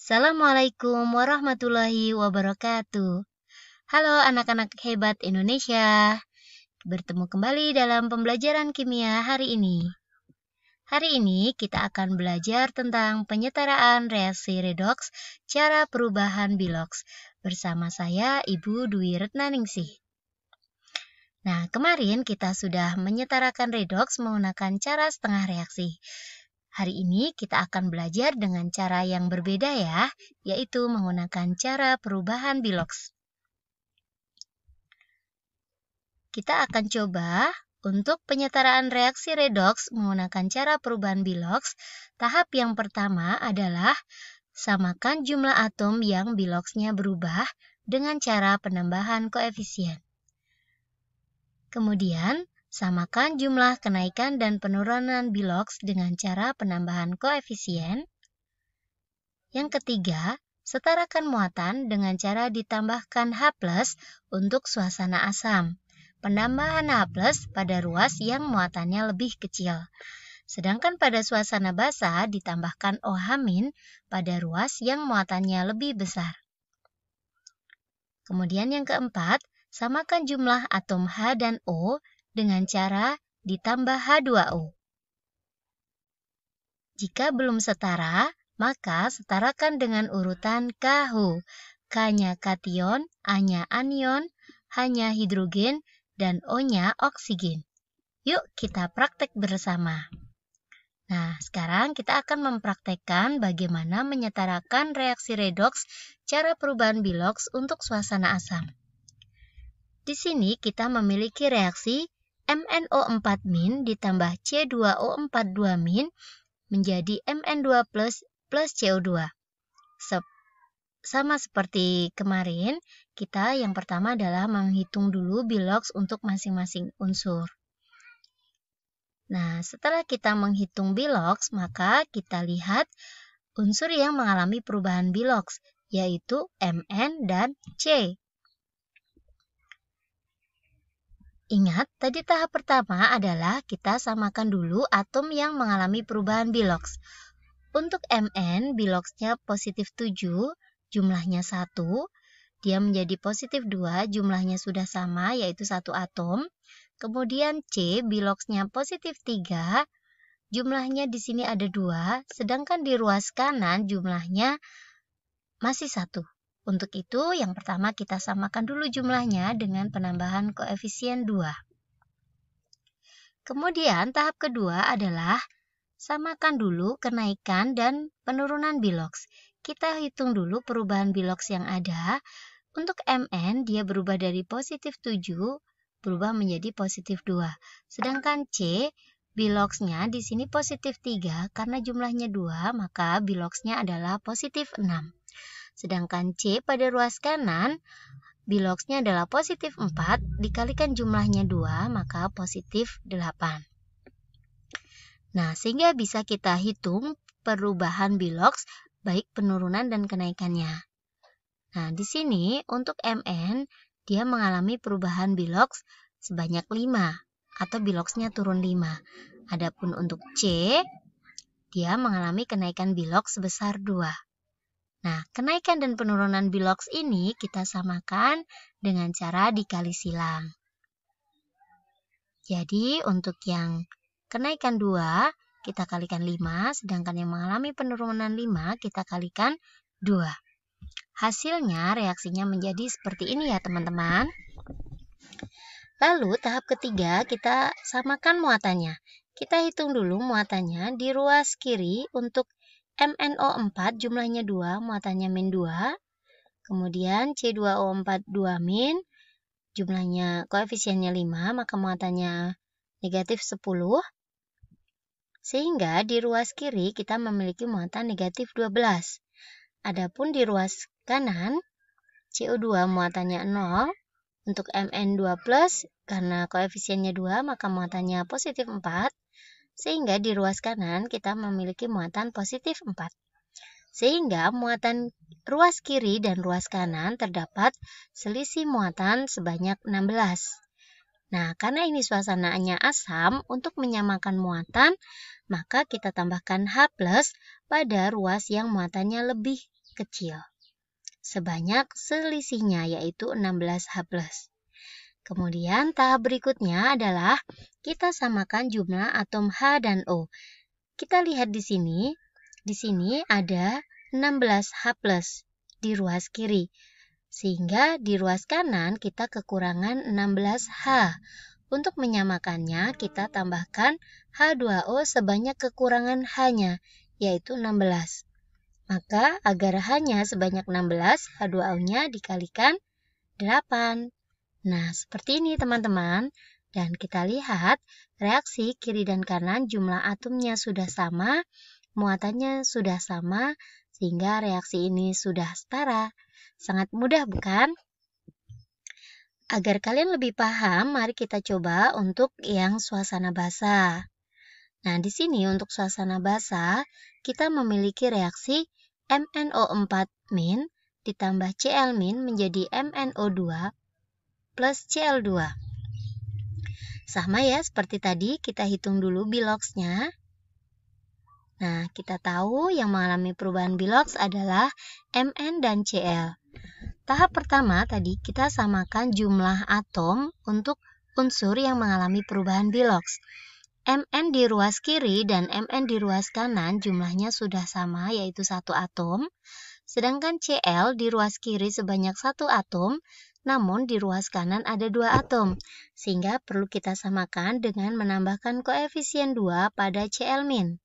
Assalamualaikum warahmatullahi wabarakatuh. Halo anak-anak hebat Indonesia. Bertemu kembali dalam pembelajaran kimia hari ini. Hari ini kita akan belajar tentang penyetaraan reaksi redoks, cara perubahan biloks. Bersama saya Ibu Dwi Retnaningsih. Nah, kemarin kita sudah menyetarakan redoks menggunakan cara setengah reaksi. Hari ini kita akan belajar dengan cara yang berbeda ya, yaitu menggunakan cara perubahan biloks. Kita akan coba untuk penyetaraan reaksi redoks menggunakan cara perubahan biloks. Tahap yang pertama adalah samakan jumlah atom yang biloksnya berubah dengan cara penambahan koefisien. Kemudian, samakan jumlah kenaikan dan penurunan biloks dengan cara penambahan koefisien. Yang ketiga, setarakan muatan dengan cara ditambahkan H+ untuk suasana asam. Penambahan H+ pada ruas yang muatannya lebih kecil. Sedangkan pada suasana basah ditambahkan OH- pada ruas yang muatannya lebih besar. Kemudian yang keempat, samakan jumlah atom H dan O dengan cara ditambah H2O. Jika belum setara, maka setarakan dengan urutan KH. K-nya kation, A-nya anion, H-nya hidrogen, dan O-nya oksigen. Yuk kita praktek bersama. Nah, sekarang kita akan mempraktekkan bagaimana menyetarakan reaksi redoks cara perubahan biloks untuk suasana asam. Di sini kita memiliki reaksi MnO4- ditambah C2O42- menjadi Mn2+ plus CO2. Sama seperti kemarin, kita yang pertama adalah menghitung dulu biloks untuk masing-masing unsur. Nah, setelah kita menghitung biloks, maka kita lihat unsur yang mengalami perubahan biloks, yaitu Mn dan C. Ingat, tadi tahap pertama adalah kita samakan dulu atom yang mengalami perubahan biloks. Untuk Mn, biloksnya positif 7, jumlahnya 1. Dia menjadi positif 2, jumlahnya sudah sama, yaitu 1 atom. Kemudian C, biloksnya positif 3, jumlahnya di sini ada 2, sedangkan di ruas kanan jumlahnya masih 1. Untuk itu, yang pertama kita samakan dulu jumlahnya dengan penambahan koefisien 2. Kemudian, tahap kedua adalah samakan dulu kenaikan dan penurunan biloks. Kita hitung dulu perubahan biloks yang ada. Untuk Mn, dia berubah dari positif 7, berubah menjadi positif 2. Sedangkan C, biloksnya di sini positif 3, karena jumlahnya 2, maka biloksnya adalah positif 6. Sedangkan C pada ruas kanan, biloksnya adalah positif 4, dikalikan jumlahnya 2, maka positif 8. Nah, sehingga bisa kita hitung perubahan biloks, baik penurunan dan kenaikannya. Nah, di sini untuk Mn, dia mengalami perubahan biloks sebanyak 5, atau biloksnya turun 5. Adapun untuk C, dia mengalami kenaikan biloks sebesar 2. Nah, kenaikan dan penurunan biloks ini kita samakan dengan cara dikali silang. Jadi, untuk yang kenaikan 2, kita kalikan 5, sedangkan yang mengalami penurunan 5, kita kalikan 2. Hasilnya, reaksinya menjadi seperti ini ya, teman-teman. Lalu, tahap ketiga, kita samakan muatannya. Kita hitung dulu muatannya di ruas kiri untuk MnO4 jumlahnya 2, muatannya -2. Kemudian C2O42- jumlahnya koefisiennya 5, maka muatannya negatif 10. Sehingga di ruas kiri kita memiliki muatan negatif 12. Adapun di ruas kanan, CO2 muatannya 0. Untuk Mn2+, karena koefisiennya 2, maka muatannya positif 4. Sehingga di ruas kanan kita memiliki muatan positif 4. Sehingga muatan ruas kiri dan ruas kanan terdapat selisih muatan sebanyak 16. Nah, karena ini suasananya asam, untuk menyamakan muatan, maka kita tambahkan H+ pada ruas yang muatannya lebih kecil sebanyak selisihnya, yaitu 16H+. Kemudian tahap berikutnya adalah kita samakan jumlah atom H dan O. Kita lihat di sini ada 16H+ di ruas kiri. Sehingga di ruas kanan kita kekurangan 16H. Untuk menyamakannya, kita tambahkan H2O sebanyak kekurangan H-nya, yaitu 16. Maka agar H-nya sebanyak 16, H2O-nya dikalikan 8. Nah, seperti ini teman-teman. Dan kita lihat reaksi kiri dan kanan jumlah atomnya sudah sama, muatannya sudah sama, sehingga reaksi ini sudah setara. Sangat mudah bukan? Agar kalian lebih paham, mari kita coba untuk yang suasana basah. Nah, di sini untuk suasana basah, kita memiliki reaksi MnO4- ditambah Cl- menjadi MnO2 plus Cl2. Sama ya, seperti tadi, kita hitung dulu biloxnya. Nah, kita tahu yang mengalami perubahan bilox adalah Mn dan Cl. Tahap pertama tadi kita samakan jumlah atom untuk unsur yang mengalami perubahan bilox. Mn di ruas kiri dan Mn di ruas kanan jumlahnya sudah sama, yaitu 1 atom. Sedangkan Cl di ruas kiri sebanyak 1 atom, namun di ruas kanan ada 2 atom. Sehingga perlu kita samakan dengan menambahkan koefisien 2 pada Cl-.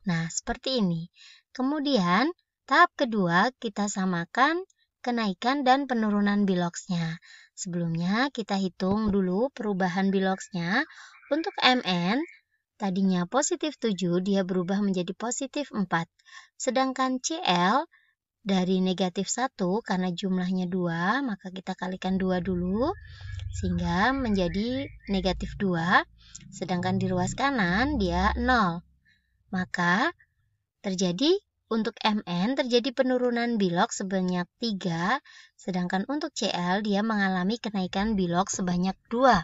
Nah, seperti ini. Kemudian, tahap kedua kita samakan kenaikan dan penurunan biloxnya. Sebelumnya kita hitung dulu perubahan biloxnya. Untuk Mn, tadinya positif 7, dia berubah menjadi positif 4. Sedangkan Cl dari negatif 1, karena jumlahnya 2, maka kita kalikan 2 dulu, sehingga menjadi negatif 2. Sedangkan di ruas kanan, dia 0. Maka terjadi untuk Mn terjadi penurunan bilox sebanyak 3, sedangkan untuk Cl dia mengalami kenaikan bilox sebanyak 2.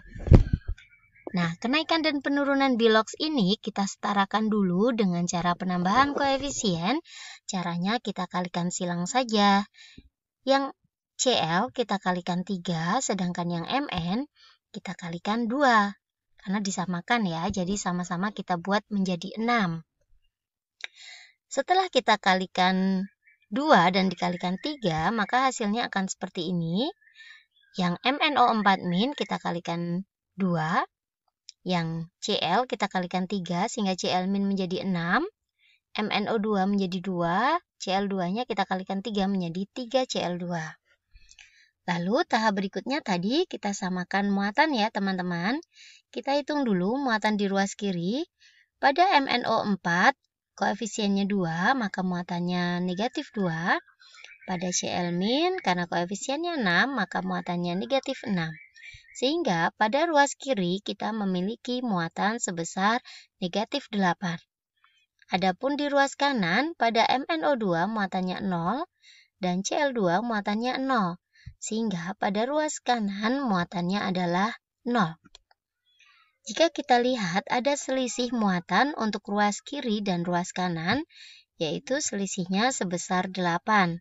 Nah, kenaikan dan penurunan bilox ini kita setarakan dulu dengan cara penambahan koefisien. Caranya kita kalikan silang saja. Yang Cl kita kalikan 3, sedangkan yang Mn kita kalikan 2. Karena disamakan ya, jadi sama-sama kita buat menjadi 6. Setelah kita kalikan 2 dan dikalikan 3, maka hasilnya akan seperti ini. Yang MnO4- kita kalikan 2. Yang Cl kita kalikan 3 sehingga Cl- menjadi 6. MnO2 menjadi 2. Cl2-nya kita kalikan 3 menjadi 3 Cl2. Lalu tahap berikutnya tadi kita samakan muatan ya teman-teman. Kita hitung dulu muatan di ruas kiri. Pada MnO4 koefisiennya 2, maka muatannya negatif 2. Pada Cl- karena koefisiennya 6, maka muatannya negatif 6. Sehingga pada ruas kiri kita memiliki muatan sebesar negatif 8. Adapun di ruas kanan pada MnO2 muatannya 0 dan Cl2 muatannya 0. Sehingga pada ruas kanan muatannya adalah 0. Jika kita lihat ada selisih muatan untuk ruas kiri dan ruas kanan, yaitu selisihnya sebesar 8.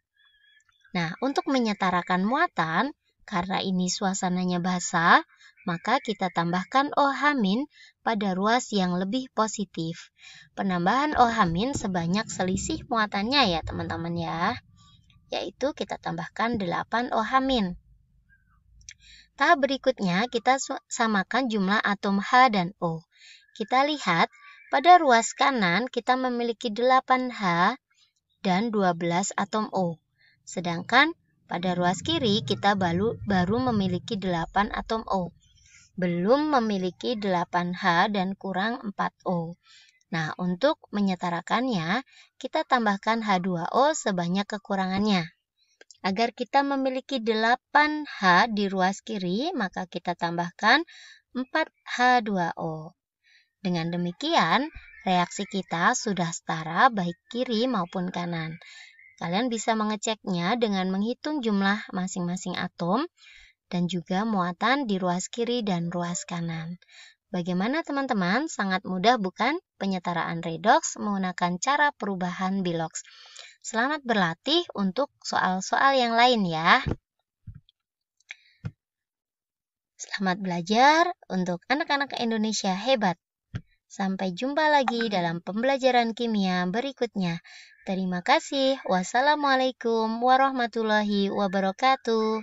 Nah, untuk menyetarakan muatan, karena ini suasananya basah, maka kita tambahkan OH- pada ruas yang lebih positif. Penambahan OH- sebanyak selisih muatannya ya teman-teman ya. Yaitu kita tambahkan 8 OH-. Tahap berikutnya kita samakan jumlah atom H dan O. Kita lihat pada ruas kanan kita memiliki 8H dan 12 atom O. Sedangkan pada ruas kiri kita baru memiliki 8 atom O. Belum memiliki 8H dan kurang 4O. Nah, untuk menyetarakannya, kita tambahkan H2O sebanyak kekurangannya. Agar kita memiliki 8H di ruas kiri, maka kita tambahkan 4H2O. Dengan demikian, reaksi kita sudah setara baik kiri maupun kanan. Kalian bisa mengeceknya dengan menghitung jumlah masing-masing atom dan juga muatan di ruas kiri dan ruas kanan. Bagaimana teman-teman? Sangat mudah bukan penyetaraan redoks menggunakan cara perubahan bilox. Selamat berlatih untuk soal-soal yang lain ya. Selamat belajar untuk anak-anak Indonesia hebat. Sampai jumpa lagi dalam pembelajaran kimia berikutnya. Terima kasih. Wassalamualaikum warahmatullahi wabarakatuh.